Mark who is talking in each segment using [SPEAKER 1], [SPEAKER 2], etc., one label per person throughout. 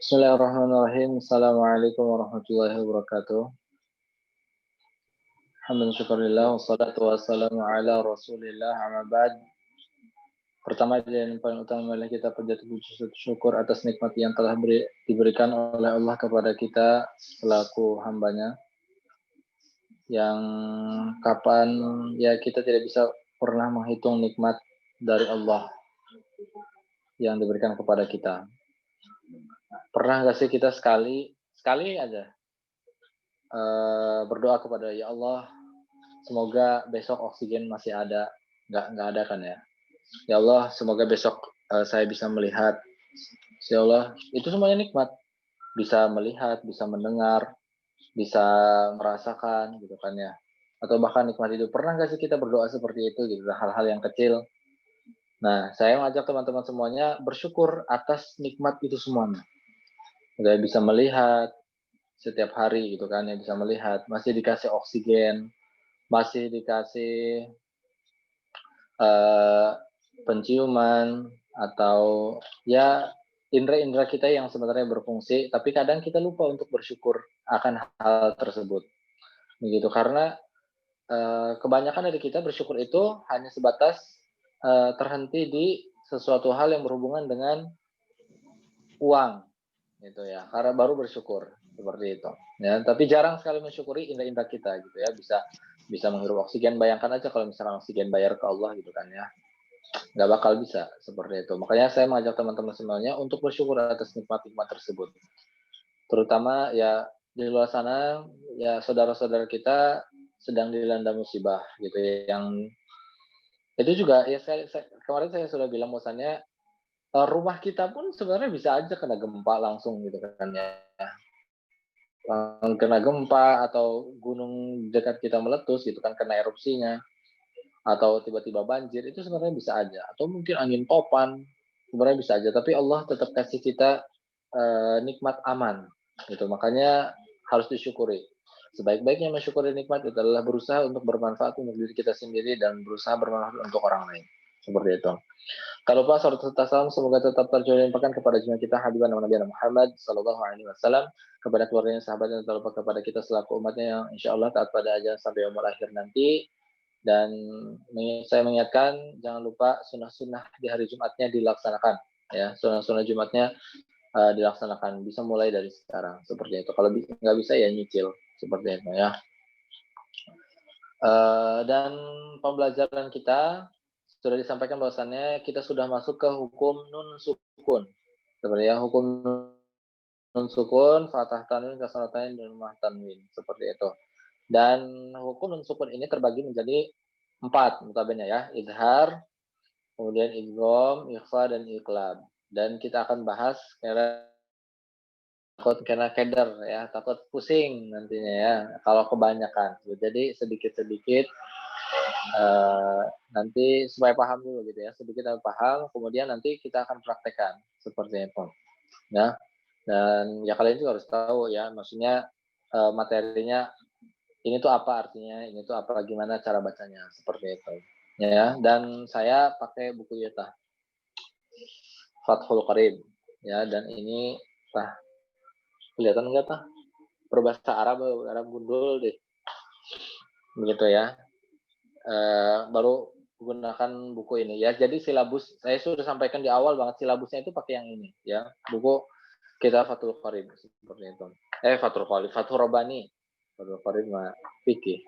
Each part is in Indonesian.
[SPEAKER 1] Bismillahirrahmanirrahim. Assalamualaikum warahmatullahi wabarakatuh. Alhamdulillah, syukurillah, wassalatu wassalamu ala rasulillah, amma ba'd. Pertama dan paling utama adalah kita panjatkan puji syukur atas nikmat yang telah diberikan oleh Allah kepada kita selaku hambanya, yang kapan ya kita tidak bisa pernah menghitung nikmat dari Allah yang diberikan kepada kita. Pernah nggak sih kita sekali aja berdoa kepada ya Allah, semoga besok oksigen masih ada. Nggak ada kan ya. Ya Allah, semoga besok saya bisa melihat. Ya Allah, itu semuanya nikmat. Bisa melihat, bisa mendengar, bisa merasakan gitu kan ya. Atau bahkan nikmat itu. Pernah nggak sih kita berdoa seperti itu gitu, hal-hal yang kecil. Nah, saya mengajak teman-teman semuanya bersyukur atas nikmat itu semuanya. Udah bisa melihat setiap hari gitu kan ya, bisa melihat, masih dikasih oksigen, masih dikasih penciuman, atau ya indera-indera kita yang sebenarnya berfungsi, tapi kadang kita lupa untuk bersyukur akan hal tersebut. Begitu, karena kebanyakan dari kita bersyukur itu hanya sebatas terhenti di sesuatu hal yang berhubungan dengan uang, gitu ya. Karena baru bersyukur seperti itu. Ya, tapi jarang sekali mensyukuri indera-indera kita, gitu ya. Bisa menghirup oksigen. Bayangkan aja kalau misalnya oksigen bayar ke Allah, gitu kan ya. Nggak bakal bisa seperti itu. Makanya saya mengajak teman-teman semuanya untuk bersyukur atas nikmat-nikmat tersebut. Terutama ya di luar sana, ya saudara-saudara kita sedang dilanda musibah gitu ya. Yang itu juga ya kemarin saya sudah bilang bahwasannya rumah kita pun sebenarnya bisa aja kena gempa langsung gitu kan ya. Kena gempa atau gunung dekat kita meletus gitu kan, kena erupsinya, atau tiba-tiba banjir, itu sebenarnya bisa aja. Atau mungkin angin topan, sebenarnya bisa aja. Tapi Allah tetap kasih kita nikmat aman, gitu. Makanya harus disyukuri. Sebaik-baiknya mensyukuri nikmat itu adalah berusaha untuk bermanfaat untuk diri kita sendiri dan berusaha bermanfaat untuk orang lain. Seperti itu. Kalau lupa salat serta salam semoga tetap tercurahkan kepada junjungan kita Habibana Nabi Muhammad Sallallahu Alaihi Wasallam, kepada keluarganya, sahabatnya, dan tak lupa kepada kita selaku umatnya yang insya Allah taat pada ajaran sampai umur akhir nanti. Dan saya mengingatkan jangan lupa sunnah-sunnah di hari Jumatnya dilaksanakan, ya, sunnah-sunnah Jumatnya dilaksanakan, bisa mulai dari sekarang seperti itu. Kalau nggak bisa ya nyicil seperti itu ya. Dan pembelajaran kita sudah disampaikan bahwasannya kita sudah masuk ke hukum nun sukun, seperti ya, hukum nun sukun, fathah tanwin, kasrah tanwin, dan mah tanwin, seperti itu. Dan hukum nun sukun ini terbagi menjadi 4 notabene ya, idhar, kemudian idgham, ikhfa, dan iqlab. Dan kita akan bahas takut kena keder ya, takut pusing nantinya ya kalau kebanyakan. Jadi sedikit-sedikit nanti supaya paham dulu gitu ya, sedikit paham, kemudian nanti kita akan praktekkan seperti itu. Ya. Dan ya kalian juga harus tahu ya, maksudnya materinya ini tuh apa artinya, ini tuh apa, gimana cara bacanya, seperti itu. Ya, dan saya pakai buku Yeta, Fathul Qarib. Ya, dan ini kelihatan enggak berbahasa Arab gundul deh. Begitu ya. Baru gunakan buku ini ya. Jadi silabus saya sudah sampaikan di awal banget, silabusnya itu pakai yang ini ya. Buku kita Fathul Qarib seperti itu. Fathul Qarib, Fathul Robani. Fathul Qarib mah fikih.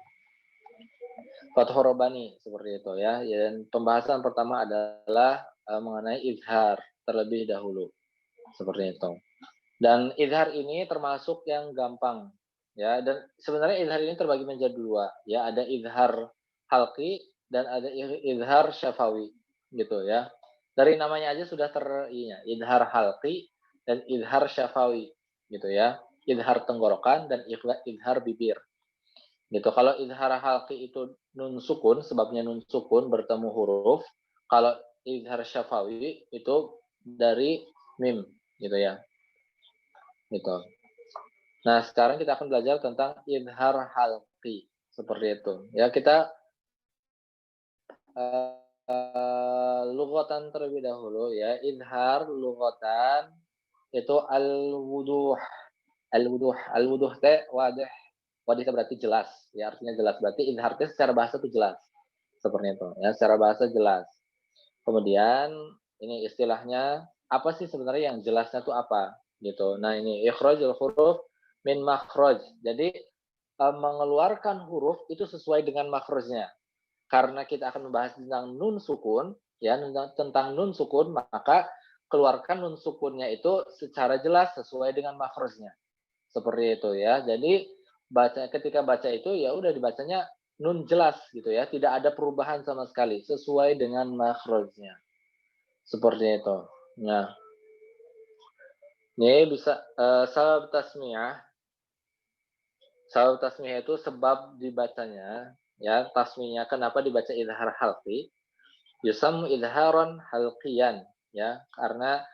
[SPEAKER 1] Fathul Robani seperti itu ya. Dan pembahasan pertama adalah mengenai izhar terlebih dahulu. Seperti itu. Dan izhar ini termasuk yang gampang ya, dan sebenarnya izhar ini terbagi menjadi 2 ya, ada izhar halqi dan ada izhar syafawi gitu ya. Dari namanya aja sudah izhar halqi dan izhar syafawi gitu ya. Izhar tenggorokan dan izhar bibir. Gitu. Kalau izhar halqi itu nun sukun, sebabnya nun sukun bertemu huruf. Kalau izhar syafawi itu dari mim gitu ya. Gitu. Nah, sekarang kita akan belajar tentang izhar halqi seperti itu. Ya, kita lughatan terlebih dahulu ya. Izhar lughatan itu al-wuduh. Al-wuduh teh wadih. Wadih berarti jelas, ya artinya jelas. Berarti izhar teh secara bahasa itu jelas. Seperti itu, ya secara bahasa jelas. Kemudian ini istilahnya apa sih sebenarnya yang jelasnya itu apa gitu. Nah, ini ikhrajul huruf min makhraj. Jadi mengeluarkan huruf itu sesuai dengan makhrajnya. Karena kita akan membahas tentang nun sukun, ya tentang nun sukun, maka keluarkan nun sukunnya itu secara jelas sesuai dengan makhrajnya. Seperti itu ya. Jadi ketika baca itu ya udah dibacanya nun jelas gitu ya, tidak ada perubahan sama sekali sesuai dengan makhrajnya. Seperti itu. Nah, ini bisa sabab tasmiyah. Sabab tasmiyah itu sebab dibacanya, ya tasmiyah kenapa dibaca izhar halqi? Yusammu izharan halqiyan, ya karena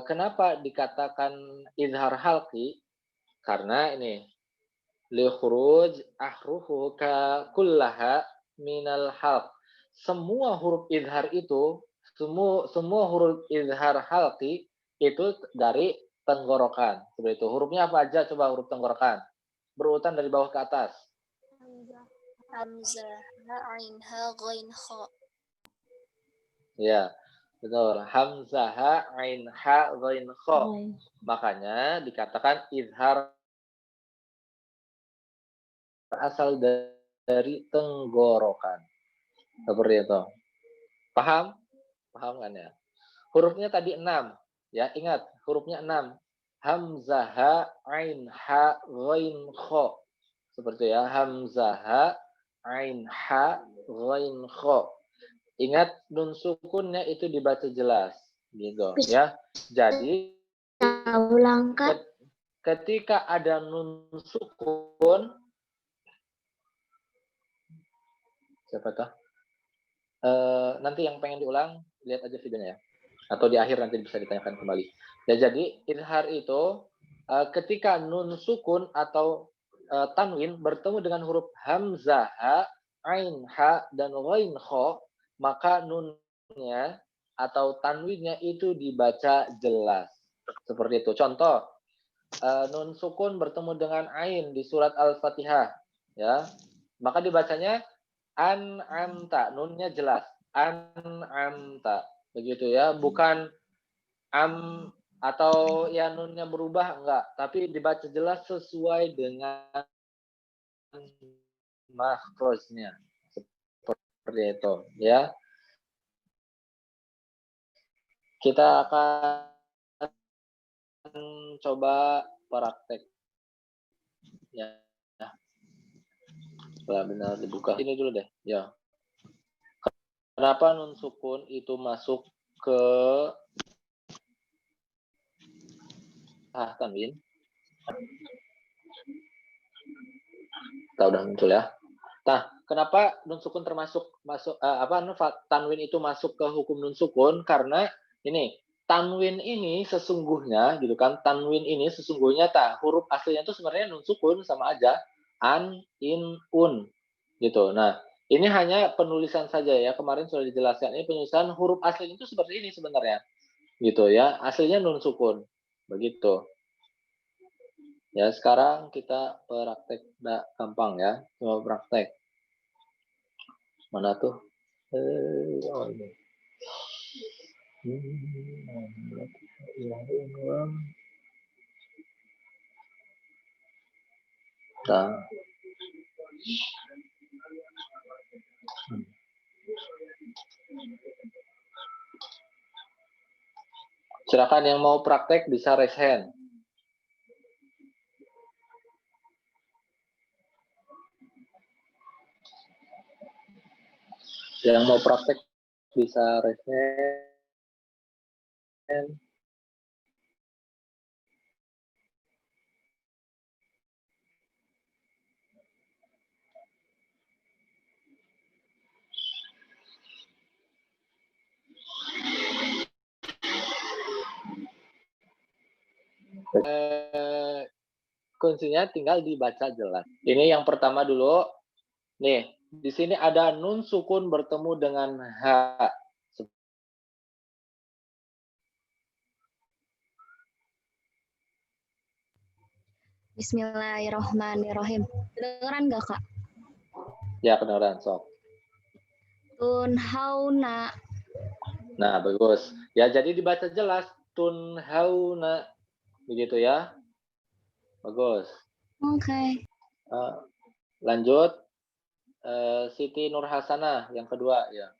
[SPEAKER 1] kenapa dikatakan izhar halqi? Karena ini li khuruj ahrufu kullaha minal halq. Semua huruf izhar itu, semua huruf izhar halqi itu dari tenggorokan. Seperti itu. Hurufnya apa aja? Coba huruf tenggorokan. Berurutan dari bawah ke atas.
[SPEAKER 2] Hamzah, ain, ha, ghain, kha.
[SPEAKER 1] Ya, betul. Hamzah, ain, ha, ghain, kha. Makanya dikatakan izhar asal dari tenggorokan. Seperti itu. Paham? Paham kan ya? Hurufnya tadi 6. Ya, ingat, hurufnya 6. Hamzah, ain, ha, ghain, kha. Seperti ya, hamzah, ain, ha, ghain, kha. Ingat nun sukunnya itu dibaca jelas, gitu ya. Jadi ketika ada nun sukun, siapa tahu? Nanti yang pengen diulang lihat aja videonya ya, atau di akhir nanti bisa ditanyakan kembali. Ya, jadi izhar itu ketika nun sukun atau tanwin bertemu dengan huruf hamzah, ain, ha, dan ghain, kha, maka nunnya atau tanwinnya itu dibaca jelas. Seperti itu. Contoh, nun sukun bertemu dengan ain di surat Al-Fatihah, ya. Maka dibacanya an'amta, nunnya jelas. An'amta. Begitu ya, bukan am atau ya nunnya berubah enggak, tapi dibaca jelas sesuai dengan makhrajnya. Seperti itu ya. Kita akan coba praktek ya. Benar dibuka ini dulu deh ya. Kenapa nun sukun itu masuk ke tanwin? Kita udah muncul ya. Nah, kenapa nun sukun tanwin itu masuk ke hukum nun sukun? Karena ini tanwin ini sesungguhnya gitu kan, tanwin ini sesungguhnya huruf aslinya itu sebenarnya nun sukun sama aja an, in, un gitu. Nah, ini hanya penulisan saja ya. Kemarin sudah dijelaskan ini penulisan huruf asli itu seperti ini sebenarnya. Gitu ya. Aslinya nun sukun. Begitu. Ya, sekarang kita praktek gampang ya. Coba praktek. Mana tuh? Oh ini. Nah. Silakan yang mau praktek bisa raise hand. Yang mau praktek bisa raise hand. Kuncinya tinggal dibaca jelas. Ini yang pertama dulu. Nih, di sini ada nun sukun bertemu dengan h.
[SPEAKER 2] Bismillahirrahmanirrahim. Kedengeran nggak, Kak?
[SPEAKER 1] Ya, kedengeran, sok.
[SPEAKER 2] Tunhauna.
[SPEAKER 1] Nah, bagus. Ya, jadi dibaca jelas. Tunhauna. Begitu ya. Bagus.
[SPEAKER 2] Oke.
[SPEAKER 1] Lanjut. Siti Nurhasanah yang kedua ya.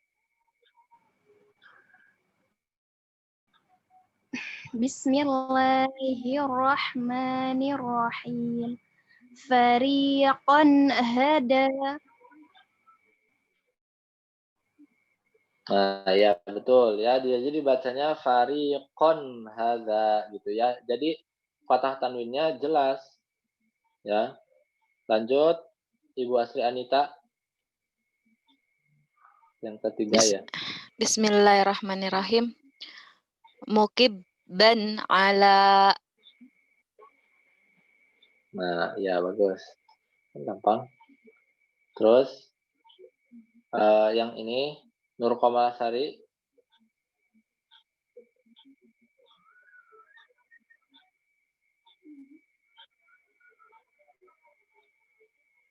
[SPEAKER 2] Bismillahirrahmanirrahim. Fariqan hada.
[SPEAKER 1] Nah, ya betul ya. Dia jadi bacanya fariqon hadza gitu ya. Jadi fathah tanwinnya jelas. Ya. Lanjut Ibu Asri Anita. Yang ketiga ya.
[SPEAKER 3] Bismillahirrahmanirrahim. Mukibban ala.
[SPEAKER 1] Nah, ya bagus. Gampang. Terus yang ini Nur Komalasari.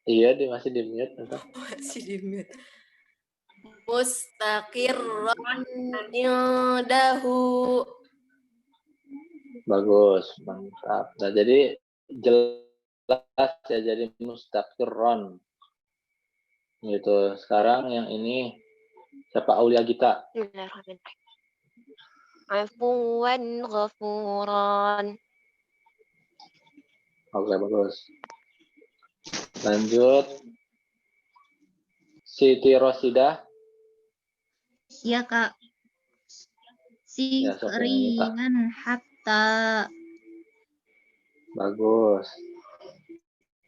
[SPEAKER 1] Iya, dia masih di mute.
[SPEAKER 4] Masih di mute. Mustaqirran indahu.
[SPEAKER 1] Bagus, mantap. Nah, jadi jelas ya, jadi mustaqirron. Gitu. Sekarang yang ini siapa Aulia Gita?
[SPEAKER 3] Bismillahirrahmanirrahim. Afuwan ghafuran.
[SPEAKER 1] Oke, bagus. Lanjut. Siti Rosidah.
[SPEAKER 2] Ya, Kak.
[SPEAKER 1] Ya, sok yang ini, Kak.
[SPEAKER 2] Sikringan hatta.
[SPEAKER 1] Bagus.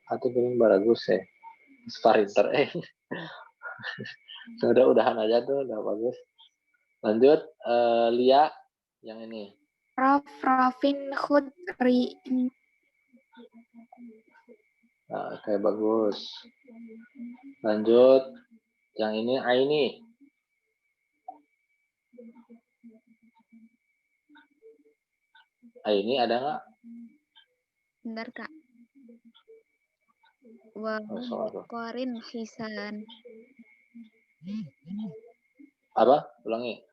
[SPEAKER 1] Atau belum bagus ya. Sprinter udahan aja tuh, udah bagus. Lanjut Lia yang ini.
[SPEAKER 2] Rafrafin khudri.
[SPEAKER 1] Nah, oke, bagus. Lanjut yang ini Aini. Aini ada nggak?
[SPEAKER 2] Bentar, Kak. Wa qarin hisan.
[SPEAKER 1] Apa? Ulangi.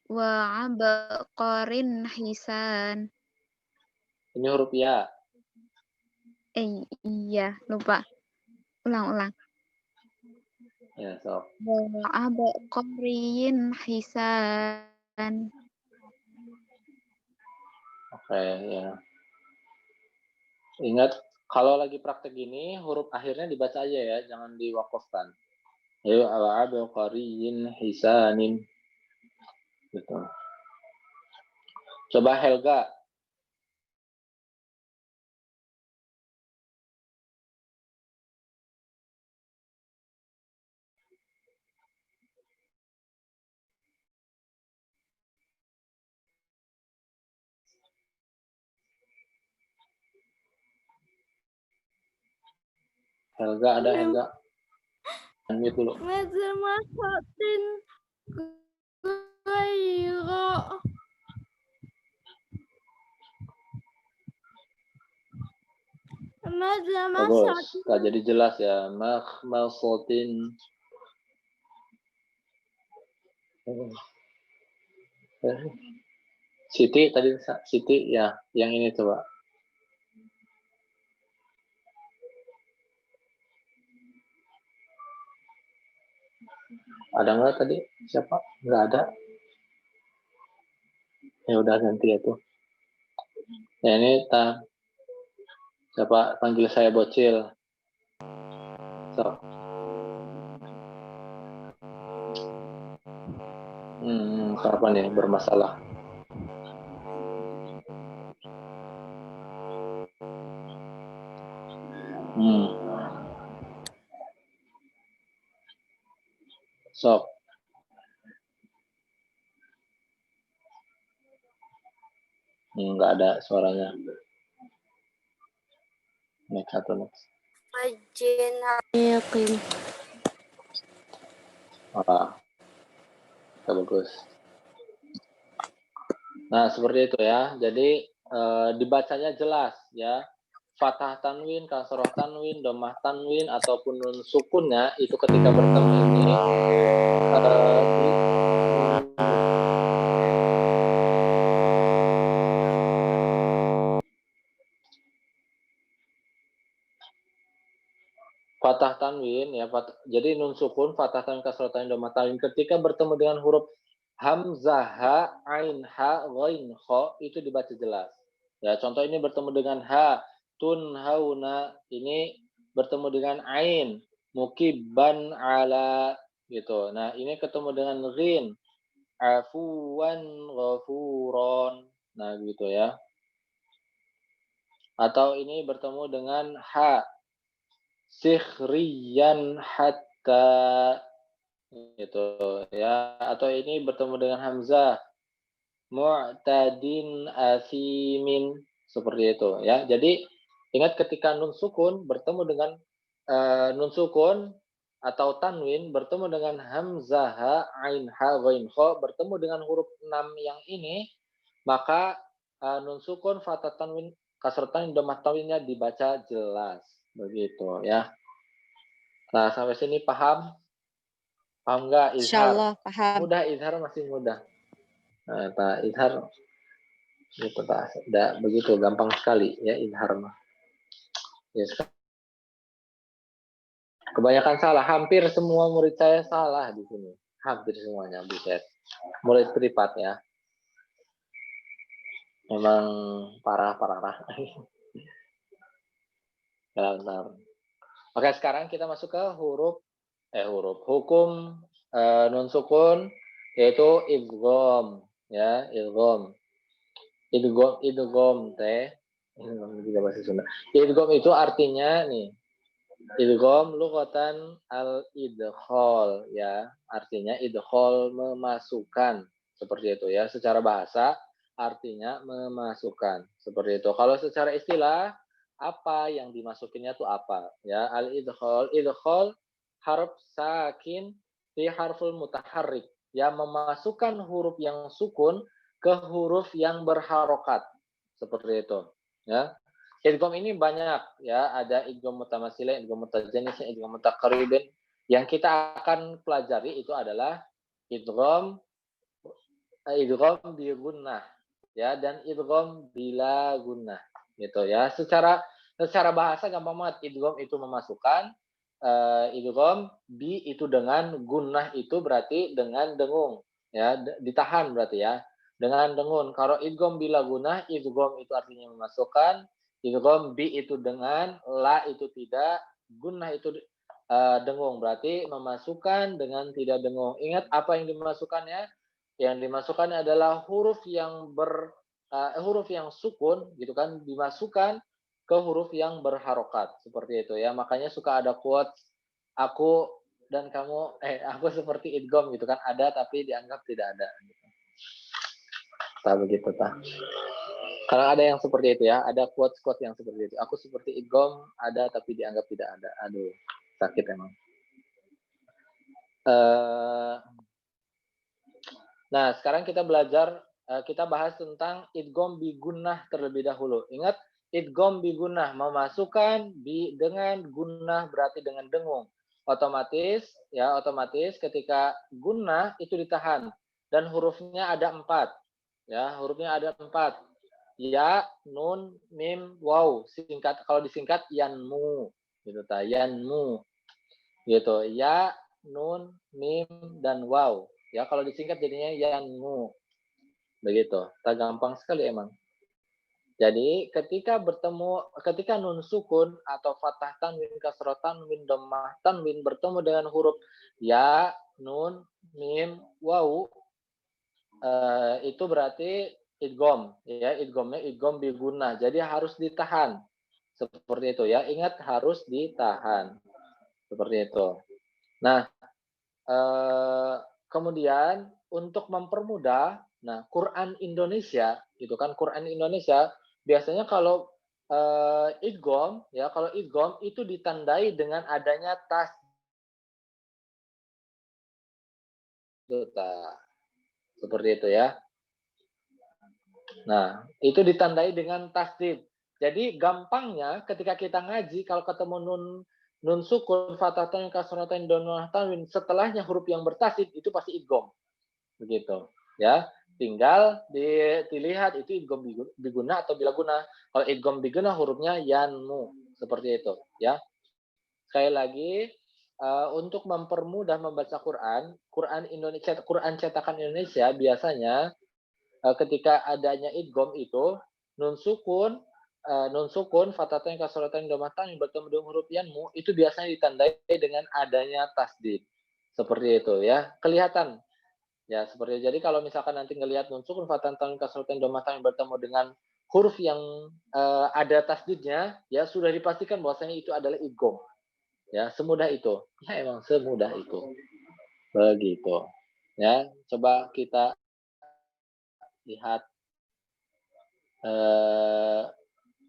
[SPEAKER 2] Wa abqarin hisan.
[SPEAKER 1] Ini huruf ya.
[SPEAKER 2] Iya, lupa. Ulang.
[SPEAKER 1] Ya, sok.
[SPEAKER 2] Wa abqarin hisan.
[SPEAKER 1] Oke, ya. Ingat, kalau lagi praktek gini, huruf akhirnya dibaca aja ya, jangan diwakafkan. Ayo, al-abqariyin hisanin. Gitu. Coba Helga. Helga ada Helga. Unmute dulu.
[SPEAKER 4] Mazmahatin ghaira.
[SPEAKER 1] Bagus. Tak jadi jelas ya. Makhmasatin. Siti tadi Siti ya, yang ini coba. Ada nggak tadi? Siapa? Nggak ada. Ya udah ganti ya tuh. Ya ini siapa panggil saya bocil. So. Apa nih bermasalah? Sok. Nggak ada suaranya. Next atau next.
[SPEAKER 3] Yakin.
[SPEAKER 1] Bagus. Nah, seperti itu ya. Jadi dibacanya jelas ya. fathah tanwin, kasroh tanwin, dhammah tanwin ataupun nun sukunnya itu ketika bertemu ini fathah tanwin ya, jadi nun sukun, fathah tanwin, kasroh tanwin, dhammah tanwin ketika bertemu dengan huruf hamzah, ha, ain, ha, ghain, kha itu dibaca jelas. Ya, contoh ini bertemu dengan ha, tun, hauna, ini bertemu dengan ain, mukibban ala gitu. Nah, ini ketemu dengan ghin, afuwan ghafuron. Nah, gitu ya. Atau ini bertemu dengan ha, sikhriyan hatta gitu ya, atau ini bertemu dengan hamzah mu'tadin asimin seperti itu ya. Jadi ingat ketika nun sukun bertemu dengan nun sukun atau tanwin bertemu dengan hamzah, ha, ain, ha, ghain, kha bertemu dengan huruf 6 yang ini, maka nun sukun, fathah tanwin, kasrah tanwin, dhammah tanwinnya dibaca jelas begitu ya. Nah, sampai sini paham? Paham nggak izhar?
[SPEAKER 3] Insyaallah paham.
[SPEAKER 1] Mudah, izhar masih mudah. Nah, izhar gitu, udah begitu gampang sekali ya izhar mah. Ya, kebanyakan salah, hampir semua murid saya salah di sini. Hampir semuanya, buset. Murid privat ya. Memang parah. Bentar. Oke, sekarang kita masuk ke hukum nun sukun yaitu idgham ya, idgham. Idgham teh juga bahasa Sunda. Idgham itu artinya nih, idgham lughatan al-idkhal ya, artinya idkhal memasukkan seperti itu ya. Secara bahasa artinya memasukkan seperti itu. Kalau secara istilah apa yang dimasukinnya tuh apa ya? Idkhal harf sakin fi harful mutaharrik ya, memasukkan huruf yang sukun ke huruf yang berharokat seperti itu ya. Idgham ini banyak ya, ada idgham mutamatsilan, idgham mutajanis, idgham mutaqarribin. Yang kita akan pelajari itu adalah idgham bi gunnah ya, dan idgham bila gunnah gitu ya. Secara bahasa gampang banget, idgham itu memasukkan, idgham bi itu dengan gunnah itu berarti dengan dengung ya, ditahan berarti ya, dengan dengung. Kalau idgham bila gunnah, idgham itu artinya memasukkan, idgham bi itu dengan, la itu tidak, gunnah itu dengung berarti memasukkan dengan tidak dengung. Ingat apa yang dimasukkannya? Yang dimasukkan adalah huruf yang sukun gitu kan, dimasukkan ke huruf yang berharokat seperti itu ya. Makanya suka ada quotes, aku dan kamu aku seperti idgham gitu kan, ada tapi dianggap tidak ada gitu. Tak begitu tak. Karena ada yang seperti itu ya, ada quotes yang seperti itu. Aku seperti idgham, ada tapi dianggap tidak ada. Aduh, sakit emang. Nah, sekarang kita kita bahas tentang idgham bi gunnah terlebih dahulu. Ingat, idgham bi gunnah, memasukkan dengan gunnah berarti dengan dengung. Otomatis ketika gunnah itu ditahan dan hurufnya ada 4. Ya, hurufnya ada 4. Ya, nun, mim, waw. Kalau disingkat yanmu. Gitu ta, yanmu. Gitu. Ya, nun, mim, dan waw. Ya, kalau disingkat jadinya yanmu. Begitu. Tak gampang sekali emang. Jadi ketika nun sukun atau fathah tanwin, kasrah tanwin, dhammah tanwin bertemu dengan huruf ya, nun, mim, waw, itu berarti idgham ya, idghamnya idgham bi gunnah. Jadi harus ditahan. Seperti itu ya. Ingat, harus ditahan. Seperti itu. Nah, kemudian untuk mempermudah, nah Quran Indonesia itu kan, Quran Indonesia biasanya kalau idgham ya, kalau idgham itu ditandai dengan adanya seperti itu ya. Nah, itu ditandai dengan tasdid. Jadi gampangnya ketika kita ngaji kalau ketemu nun sukun, fathatan, kasratan, donah tanwin, setelahnya huruf yang bertasdid itu pasti idgham. Begitu, ya. Tinggal dilihat itu idgham biguna atau bila guna. Kalau idgham biguna hurufnya yanmu, seperti itu, ya. Sekali lagi untuk mempermudah membaca Quran, Quran cetakan Indonesia biasanya ketika adanya idgham itu nun sukun, fathatan, kasratan, dhammatan yang bertemu dengan huruf yanmu itu biasanya ditandai dengan adanya tasdid. Seperti itu ya. Kelihatan ya seperti itu. Jadi kalau misalkan nanti ngelihat nun sukun, fathatan, kasratan, dhammatan yang bertemu dengan huruf yang ada tasdidnya, ya sudah dipastikan bahwasanya itu adalah idgham. Ya, semudah itu. Ya emang semudah itu. Begitu. Ya, coba kita lihat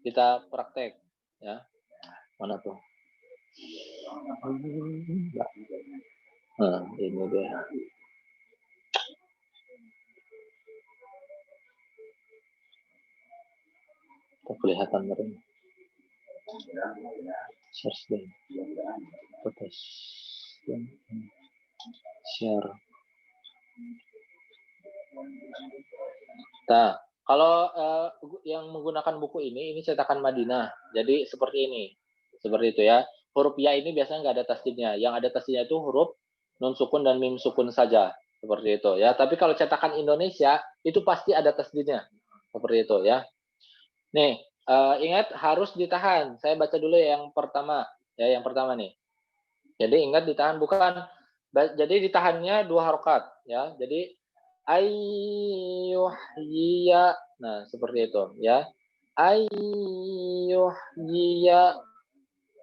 [SPEAKER 1] kita praktek ya. Mana tuh? Nah, ini dia. Kelihatan mereka. Share screen. Fotos. Share. Nah, kalau yang menggunakan buku ini cetakan Madinah. Jadi seperti ini. Seperti itu ya. Huruf ya ini biasanya nggak ada tasdidnya. Yang ada tasdidnya itu huruf nun sukun dan mim sukun saja. Seperti itu ya. Tapi kalau cetakan Indonesia itu pasti ada tasdidnya. Seperti itu ya. Nih, ingat harus ditahan. Saya baca dulu yang pertama. Ya, yang pertama nih. Jadi ingat ditahan bukan. Jadi ditahannya 2 harokat. Ya, jadi ayyuhyiya. Nah, seperti itu ya. Ayyuhyiya.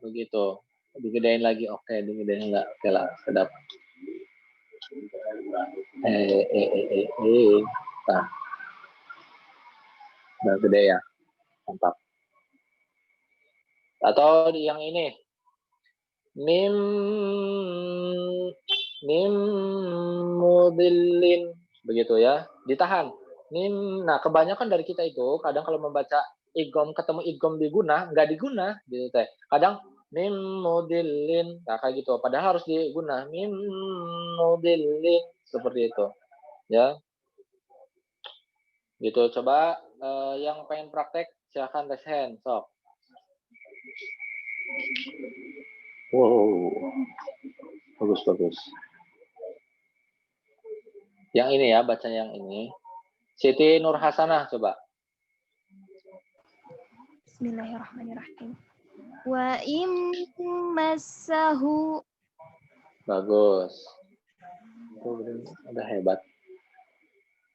[SPEAKER 1] Begitu. Digedein lagi. Oke, digedein enggak. Oke lah, sedap. Nah. Nah, gede ya. Mantap. Atau yang ini. Mim mudillin. Begitu ya. Ditahan. Nah, kebanyakan dari kita itu kadang kalau membaca idgham ketemu idgham diguna, nggak diguna gitu teh. Kadang mim mudillin, nah kayak gitu. Padahal harus diguna. Mim mudillin seperti itu. Ya. Gitu. Coba yang pengen praktek silahkan raise hand, sok. Wow. Bagus. Yang ini ya, baca yang ini. Siti Nur Hasanah, coba.
[SPEAKER 2] Bismillahirrahmanirrahim. Wa immassahu.
[SPEAKER 1] Bagus. Udah hebat.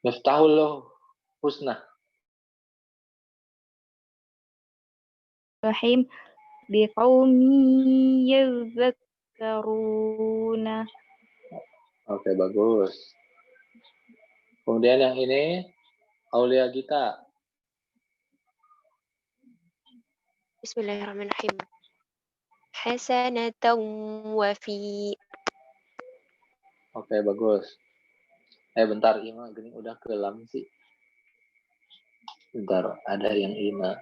[SPEAKER 1] Miftahul Husna.
[SPEAKER 2] Rahim biqaumi yadhakkaruna.
[SPEAKER 1] Oke, bagus. Kemudian yang ini Aulia Gita.
[SPEAKER 3] Bismillahirrahmanirrahim. Hasanatan wa fi.
[SPEAKER 1] Oke, bagus. Bentar, Ima, gini udah kelam sih. Bentar, ada yang Ima.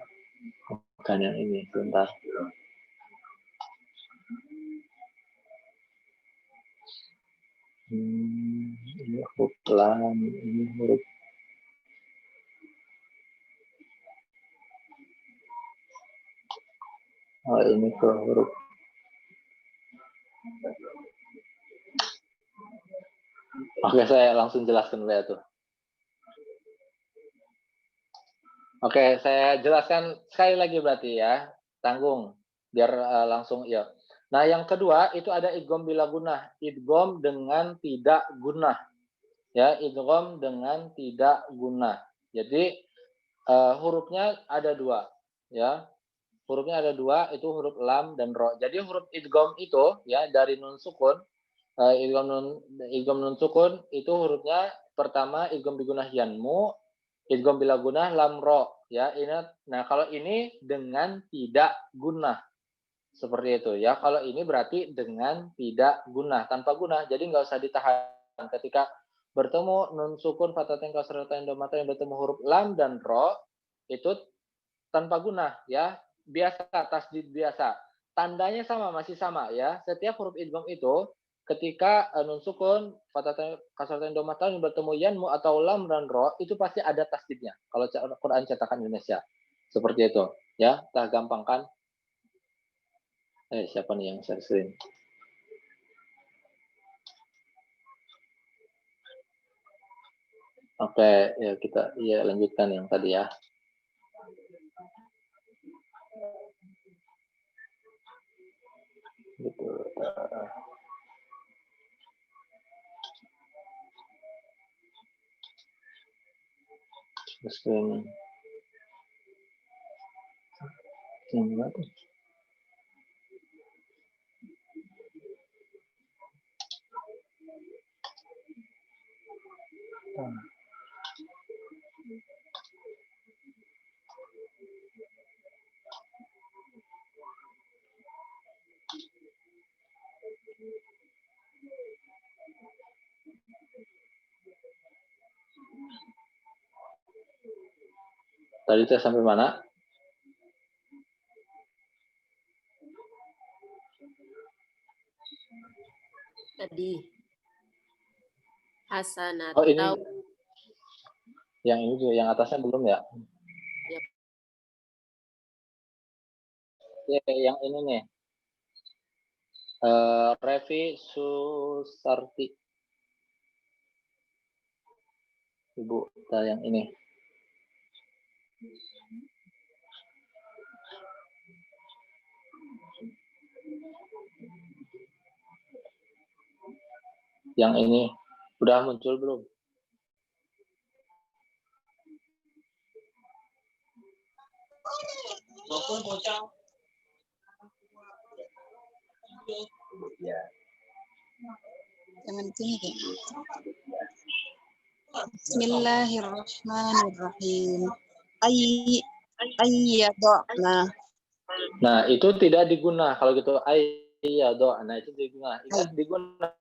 [SPEAKER 1] Bukan yang ini, bentar. Ini huruf lam, ini huruf. Oh, ini ke huruf. Oke, saya langsung jelaskan ya tuh. Oke, saya jelaskan sekali lagi berarti ya. Tanggung, biar langsung ya. Nah, yang kedua itu ada idgham bila gunah. Idgham dengan tidak gunah. Ya, idgham dengan tidak gunah. Jadi hurufnya ada 2, ya. Hurufnya ada 2, itu huruf lam dan ro. Jadi huruf idgham itu ya dari nun sukun, idgham nun sukun itu hurufnya pertama idgham bigunah yanmu, idgham bila gunah lam ro, ya. Ingat. Nah, kalau ini dengan tidak gunah. Seperti itu ya. Kalau ini berarti dengan tidak gunah, tanpa gunah. Jadi nggak usah ditahan. Ketika bertemu nun sukun, fathatan, kasratan, dhammatan yang bertemu huruf lam dan ro, itu tanpa guna ya, biasa, tasdid biasa. Tandanya sama, masih sama ya. Setiap huruf idgham itu ketika nun sukun, fathah kasrah domatan bertemu yanmu atau lam dan ro, itu pasti ada tasdidnya. Kalau Quran cetakan Indonesia. Seperti itu ya, kita gampangkan. Siapa nih yang share screen? Oke, ya kita lanjutkan yang tadi ya. Gitu. Screen. Ini apa? Tadi saya sampai mana?
[SPEAKER 4] Tadi. Hasanat.
[SPEAKER 1] Oh ini, yang ini juga, yang atasnya belum ya?
[SPEAKER 4] Yep.
[SPEAKER 1] Ya, yang ini nih. Revi Susarti. Ibu, yang ini. Yang ini udah muncul belum? Ya.
[SPEAKER 5] Jangan sini deh. Bismillahirrahmanirrahim. Ayyadna.
[SPEAKER 1] Nah, itu tidak diguna. Kalau gitu ayyadna itu diguna. Ingat diguna.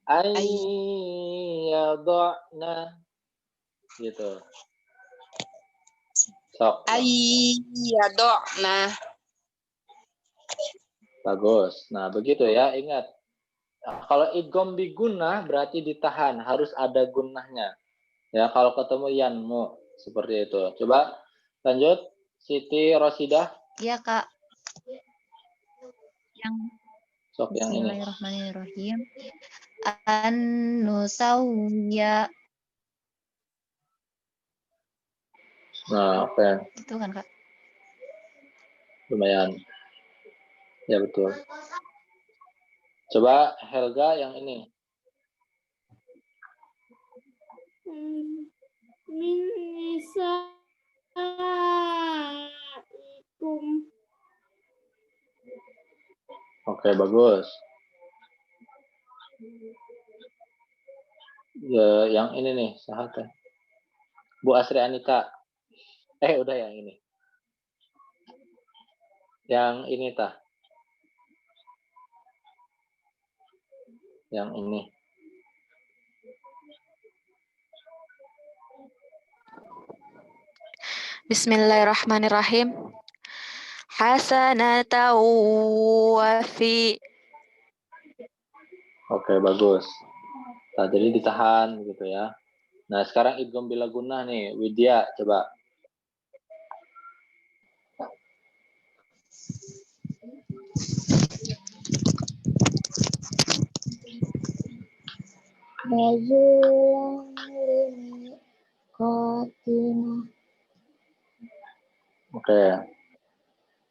[SPEAKER 1] Ayyadna. Gitu. Sok.
[SPEAKER 5] Ayyadna.
[SPEAKER 1] Bagus. Nah, begitu ya. Ingat. Nah, kalau idgham bigunnah berarti ditahan, harus ada gunnahnya. Ya, kalau ketemu yanmu seperti itu. Coba lanjut, Siti Rosidah.
[SPEAKER 2] Iya, Kak. Yang
[SPEAKER 1] Sok yang ini.
[SPEAKER 2] Bismillahirrahmanirrahim. An-nusawya.
[SPEAKER 1] Nah, oke.
[SPEAKER 2] Itu kan, Kak?
[SPEAKER 1] Lumayan. Ya, betul. Coba Helga yang ini.
[SPEAKER 4] Min nisaikum.
[SPEAKER 1] Oke, bagus. Ya, yang ini nih, sahabat. Bu Asri Anita. Udah yang ini. Yang ini tah. Yang ini.
[SPEAKER 3] Bismillahirrahmanirrahim. Hasanatan wa fi.
[SPEAKER 1] Oke, bagus. Nah, jadi ditahan gitu ya. Nah, sekarang idgham bila gunnah nih, Widya coba. Oke.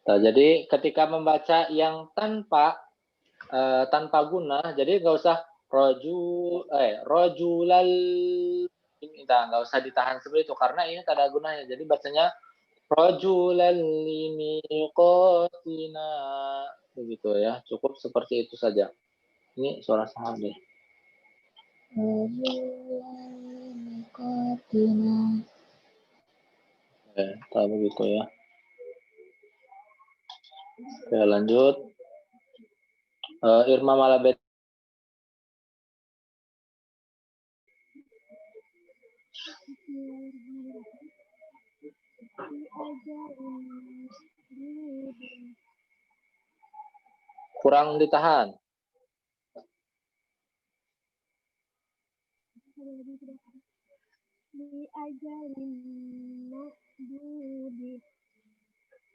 [SPEAKER 1] Nah, jadi ketika membaca yang tanpa guna, jadi nggak usah rojulal, nggak usah ditahan seperti itu karena ini tak ada gunanya. Jadi bacanya rojulal limiqatina, begitu ya. Cukup seperti itu saja. Ini suara salah deh. Tak begitu ya. Oke, lanjut. Irma Malabet. Kurang ditahan.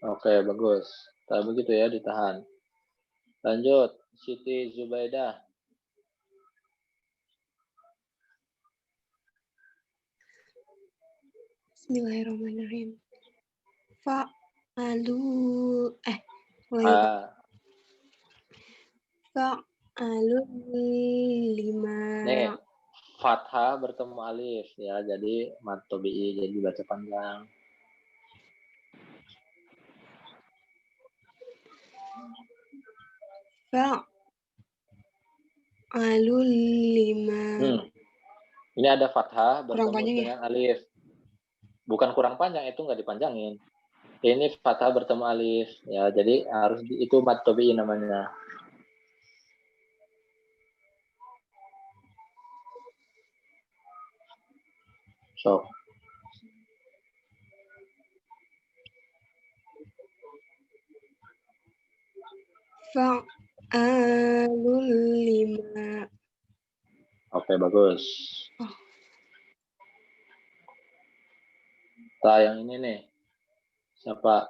[SPEAKER 1] Oke, bagus. Tak begitu ya, ditahan. Lanjut, Siti Zubaidah.
[SPEAKER 6] Bismillahirrahmanirrahim. Fa'alu fa'alu lima.
[SPEAKER 1] Nih, fathah bertemu alif ya, jadi mad tabi'i, jadi baca panjang.
[SPEAKER 6] Fa'alu lima.
[SPEAKER 1] Ini ada fathah
[SPEAKER 6] Kurang
[SPEAKER 1] bertemu
[SPEAKER 6] panjang ya?
[SPEAKER 1] dengan alif. Bukan kurang panjang, itu nggak dipanjangin. Ini fathah bertemu alif ya, jadi harus itu mad tabi'i namanya. So.
[SPEAKER 6] Fa'alu lima.
[SPEAKER 1] Oke, bagus.
[SPEAKER 6] Oh.
[SPEAKER 1] Yang ini nih. Siapa?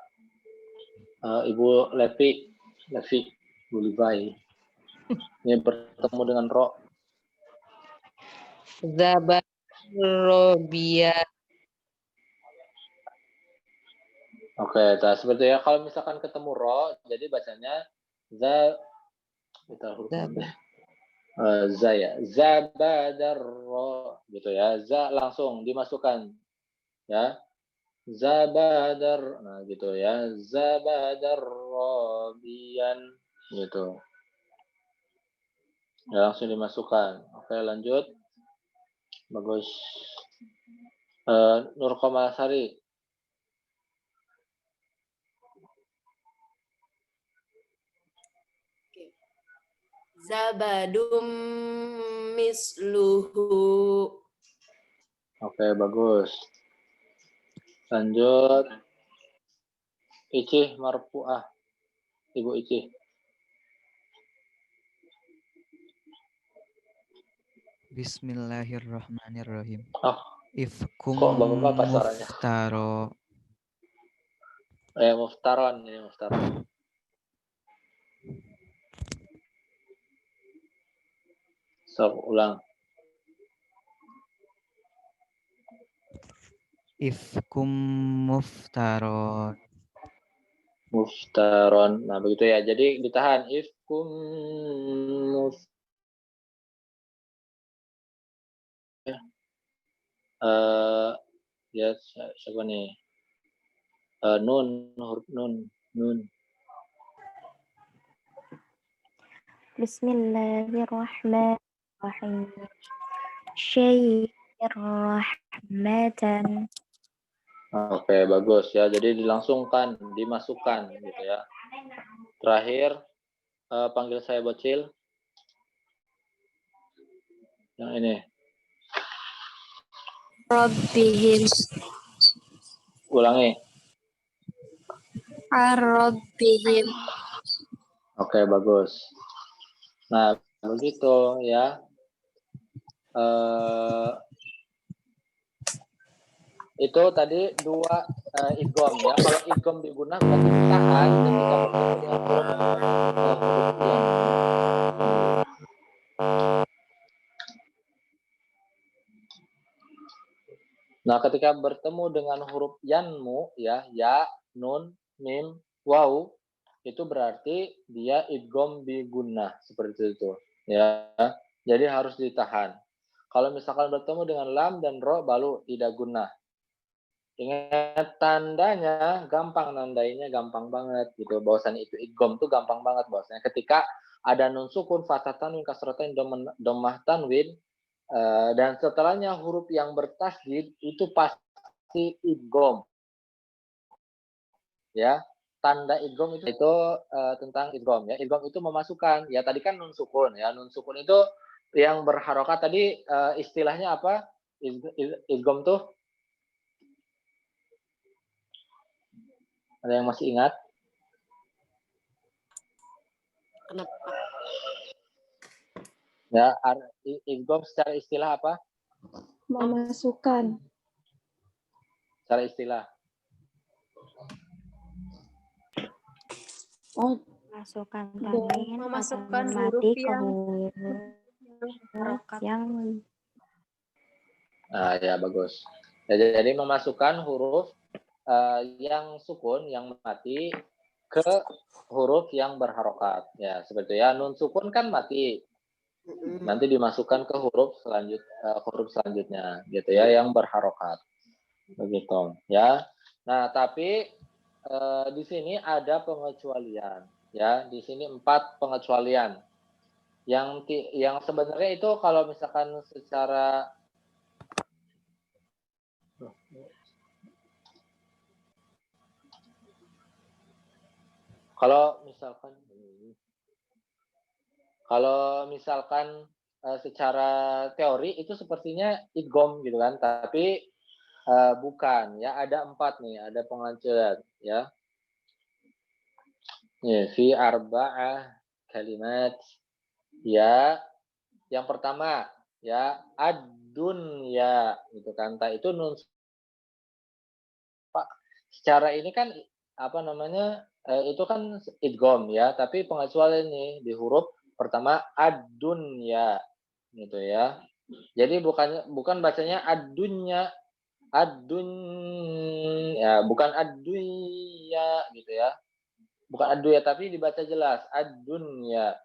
[SPEAKER 1] Ibu Levi, Bu Levi. Ini bertemu dengan ro.
[SPEAKER 3] Zabarobia.
[SPEAKER 1] Oke, seperti ya. Kalau misalkan ketemu ro, jadi bacanya kita huruf za ya. Zabadar ro gitu ya. Za langsung dimasukkan ya. Zabadar, nah gitu ya. Zabadar robian gitu. Ya, langsung dimasukkan. Oke, lanjut. Bagus. Nur Komalasari.
[SPEAKER 4] Zabadum misluhu.
[SPEAKER 1] Oke, bagus. Lanjut. Icih marfu'ah. Ibu Icih.
[SPEAKER 7] Bismillahirrahmanirrahim.
[SPEAKER 1] Oh,
[SPEAKER 7] Ifkum
[SPEAKER 1] kok bapak suaranya?
[SPEAKER 7] muftaro.
[SPEAKER 1] Muftaron ini muftaron. Ulang.
[SPEAKER 7] Ifkum muftaro.
[SPEAKER 1] Muftaron. Nah, begitu ya. Jadi ditahan. Ifkum ya siapa nih? Nun, huruf nun.
[SPEAKER 2] Bismillahirrahmanirrahim. Syai'irrahmatan.
[SPEAKER 1] Oke, bagus ya. Jadi dilangsungkan, dimasukkan gitu ya. Terakhir, panggil saya bocil. Yang ini.
[SPEAKER 3] Rabbihim.
[SPEAKER 1] Ulangi.
[SPEAKER 3] Ar-Rabbihim.
[SPEAKER 1] Oke, bagus. Nah, begitu ya. Itu tadi dua idgham ya. Kalau idgham digunakan berarti ditahan ketika bertemu dengan huruf yang. Nah, ketika bertemu dengan huruf yanmu ya, ya, nun, mim, waw, itu berarti dia idgham bigunnah seperti itu ya. Jadi harus ditahan. Kalau misalkan bertemu dengan lam dan ro baru tidak gunnah. Ingat tandanya gampang, nandainya gampang banget gitu. Bahwasannya itu idgham tuh gampang banget bahwasanya ketika ada nun sukun, fathah tanwin, kasrah tanwin, dhammah tanwin, dan setelahnya huruf yang bertasydid itu pasti idgham. Ya, tanda idgham itu tentang idgham ya. Idgham itu memasukkan. Ya tadi kan nun sukun ya. Nun sukun itu yang berharokat tadi istilahnya apa? Idgham tuh Ada yang masih ingat?
[SPEAKER 4] Kenapa?
[SPEAKER 1] Ya, idgham secara istilah apa?
[SPEAKER 8] Memasukkan.
[SPEAKER 1] Secara istilah.
[SPEAKER 8] Oh,
[SPEAKER 9] Masukkan tanwin
[SPEAKER 8] memasukkan
[SPEAKER 9] atau
[SPEAKER 8] huruf
[SPEAKER 9] mati ke
[SPEAKER 8] yang
[SPEAKER 9] huruf
[SPEAKER 8] harokat.
[SPEAKER 9] yang
[SPEAKER 1] Nah, ya bagus. Ya, jadi memasukkan huruf yang sukun, yang mati ke huruf yang berharokat. Ya, seperti itu ya. Nun sukun kan mati. Nanti dimasukkan ke huruf selanjutnya, gitu ya, yang berharokat. Begitu, ya. Nah, tapi di sini ada pengecualian, ya. Di sini 4 pengecualian. Yang sebenarnya itu kalau misalkan secara Kalau misalkan secara teori itu sepertinya idgham gitu kan, tapi bukan ya. Ada 4 nih, ada pengecualian ya. Nih, fi arba'ah kalimat ya. Yang pertama ya ad-dunya gitu kan. Itu nun Pak. Secara ini kan apa namanya? Itu kan idgham ya, tapi pengecualian nih di huruf pertama ad-dunya gitu ya. Jadi bukan bacanya ad-dunya, ya, bukan ad-dunya gitu ya. Bukan ad-dunya tapi dibaca jelas ad-dunya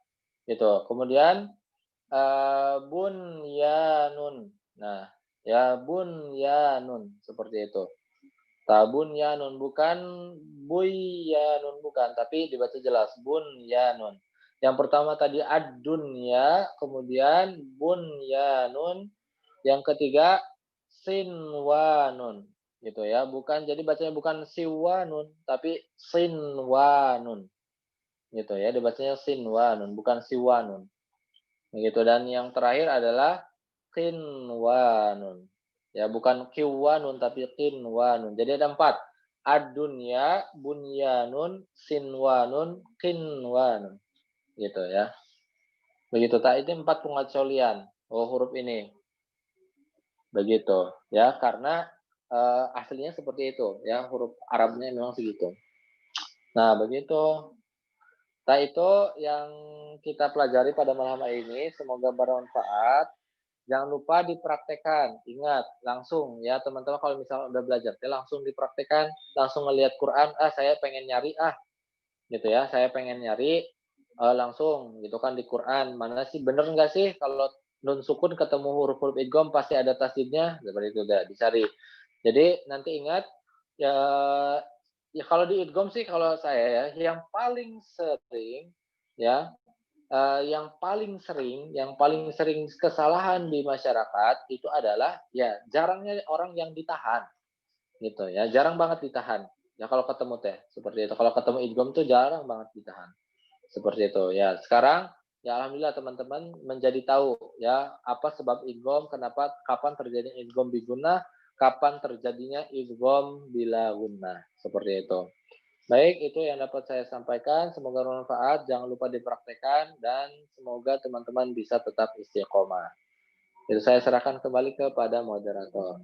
[SPEAKER 1] gitu. Kemudian bunyanun. Nah, ya bunyanun seperti itu. Bunyanun bukan buyanun bukan, tapi dibaca jelas bunyanun. Yang pertama tadi ad-dunya, kemudian bunyanun, yang ketiga sinwanun gitu ya. Jadi bacanya bukan siwanun tapi sinwanun gitu ya. Dibacanya sinwanun bukan siwanun. Begitu. Dan yang terakhir adalah qinwanun. Ya, bukan kiwanun tapi qinwanun. Jadi ada 4. Ad-dunya, bunyanun, sinwanun, qinwanun. Gitu ya. Begitu. Ini 4 pengecualian huruf ini. Begitu ya, karena aslinya seperti itu ya, huruf Arabnya memang segitu. Nah, begitu. Itu yang kita pelajari pada malam hari ini. Semoga bermanfaat. Jangan lupa dipraktekkan. Ingat, langsung ya teman-teman, kalau misalnya udah belajar, langsung dipraktekkan, langsung ngelihat Quran, saya pengen nyari gitu ya, saya pengen nyari langsung gitu kan di Quran, mana sih bener nggak sih kalau nun sukun ketemu huruf-huruf idgham pasti ada tasdidnya, seperti itu udah dicari. Jadi nanti ingat ya kalau di idgham sih kalau saya ya yang paling sering ya yang paling sering kesalahan di masyarakat itu adalah ya jarangnya orang yang ditahan gitu ya, jarang banget ditahan ya kalau ketemu seperti itu. Kalau ketemu idgham tuh jarang banget ditahan seperti itu ya. Sekarang ya alhamdulillah teman-teman menjadi tahu ya apa sebab idgham, kapan terjadi idgham bi gunnah, kapan terjadinya idgham bila gunnah, seperti itu. Baik, itu yang dapat saya sampaikan. Semoga bermanfaat. Jangan lupa dipraktekkan dan semoga teman-teman bisa tetap istiqomah. Itu saya serahkan kembali kepada moderator.